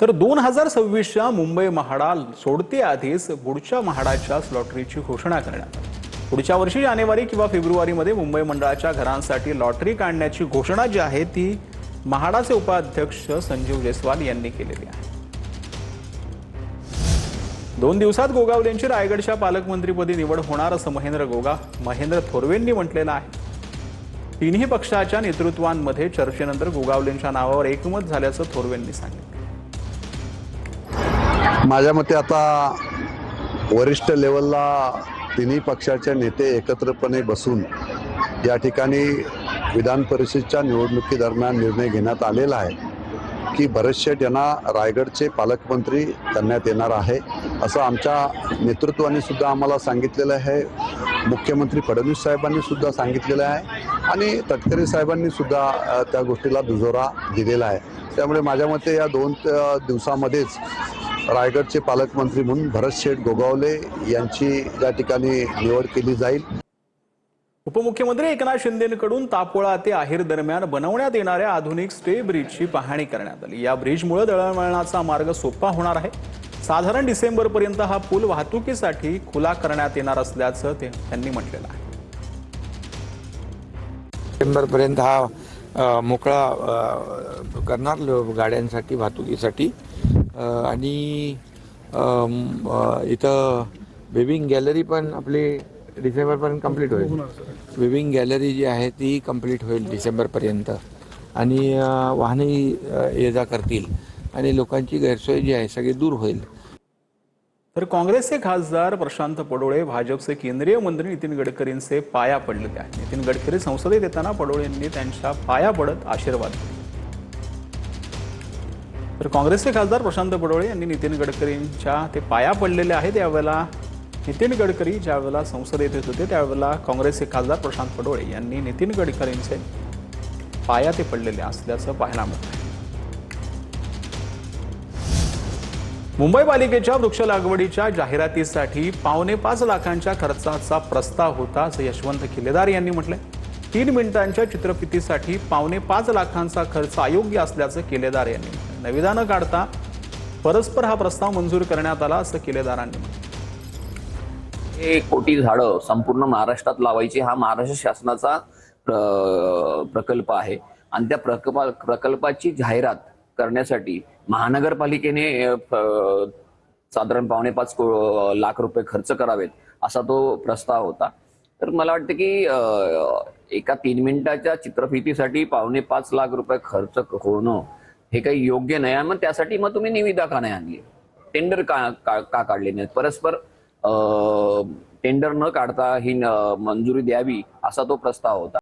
तर 2026च्या मुंबई म्हाडा सोडते आधीच पुढच्या म्हाडाच्या लॉटरीची घोषणा करण्यात आली। पुढच्या वर्षी जानेवारी किंवा फेब्रुवारीमध्ये मुंबई मंडळाच्या घरांसाठी लॉटरी काढण्याची घोषणा जी आहे ती म्हाडाचे उपाध्यक्ष संजीव जयस्वाल यांनी केलेली आहे। 2 दिवसात गोगावलेंची रायगडच्या पालकमंत्रीपदी निवड होणार असं महेंद्र थोरवेंनी म्हटलेलं आहे। तिन्ही पक्षाच्या नेतृत्वांमध्ये चर्चेनंतर गोगावलेंच्या नावावर एकमत झाल्याचं थोरवेंनी सांगितलं। माझ्या मते आता वरिष्ठ लेवलला तिन्ही पक्षाचे नेते एकत्रपणे बसून या ठिकाणी विधान परिषदेच्या निवडणुकीदरम्यान निर्णय घेण्यात आलेला आहे की भरत शेठ यांना रायगडचे पालकमंत्री करण्यात येणार आहे असं आमच्या नेतृत्वाने सुद्धा आम्हाला सांगितलेलं आहे। मुख्यमंत्री फडणवीस साहेबांनी सुद्धा सांगितलेलं आहे आणि तटकरे साहेबांनी सुद्धा त्या गोष्टीला दुजोरा दिलेला आहे। त्यामुळे माझ्या मते या 2 दिवसामध्येच रायगडचे पालकमंत्री म्हणून भरत शेठ गोगावले यांची या ठिकाणी निवड केली जाईल। उपमुख्यमंत्री एकनाथ शिंदेंकडून तापोळा ते आहेर दरम्यान बनवण्यात येणाऱ्या आधुनिक स्टे ब्रिजची पाहणी करण्यात आली। या ब्रिजमुळे दळणवळणाचा मार्ग सोपा होणार आहे। साधारण डिसेंबरपर्यंत हा पूल वाहतुकीसाठी खुला करण्यात येणार असल्याचं त्यांनी म्हटलेलं आहे। डिसेंबरपर्यंत हा मोकळा करणार गाड्यांसाठी वाहतुकीसाठी आणि इथं वेविंग गॅलरी पण आपली डिसेंबरपर्यंत कंप्लीट होईल। वेविंग गॅलरी जी आहे ती कंप्लीट होईल डिसेंबरपर्यंत आणि वाहनही ये जा करतील आणि लोकांची गैरसोय जी आहे सगळी दूर होईल। तर काँग्रेसचे खासदार प्रशांत पडोळे भाजपचे केंद्रीय मंत्री नितीन गडकरींचे पाया पडलेले आहेत। नितीन गडकरी संसदेत येताना पडोळे यांनी त्यांच्या पाया पडत आशीर्वाद दिले। तर काँग्रेसचे खासदार प्रशांत पडोळे यांनी नितीन गडकरींच्या ते पाया पडलेले आहेत। यावेळेला नितीन गडकरी ज्यावेळेला संसदेत येत होते त्यावेळेला काँग्रेसचे खासदार प्रशांत पडोळे यांनी नितीन गडकरींचे पाया ते पडलेले असल्याचं पाहायला मिळतं। मुंबई पालिकेच्या वृक्ष लागवडीच्या जाहिरातीसाठी 5.25 लाखांच्या खर्चाचा प्रस्ताव होता असं यशवंत खिलेदार यांनी म्हटलंय। 3 मिनिटांच्या चित्रफितीसाठी 5.25 लाखांचा खर्च अयोग्य असल्याचं केलेदार यांनी म्हटलं। नविदा न काढता परस्पर हा प्रस्ताव मंजूर करण्यात आला असं केलेदारांनी म्हटलं। 1 कोटी झाडं संपूर्ण महाराष्ट्रात लावायची हा महाराष्ट्र शासनाचा प्रकल्प आहे आणि त्या प्रकल्पाची जाहिरात करण्यासाठी महानगरपालिकेने साधारण 5.25 लाख रुपये खर्च करावेत असा तो प्रस्ताव होता। तर मला वाटतं की एका 3 मिनिटाच्या चित्रफितीसाठी 5.25 लाख रुपये खर्च होणं हे काही योग्य नाही। मग त्यासाठी मग तुम्ही निविदा का नाही आणली, टेंडर का काढले नाही, परस्पर टेंडर न काढता ही मंजुरी द्यावी असा तो प्रस्ताव होता।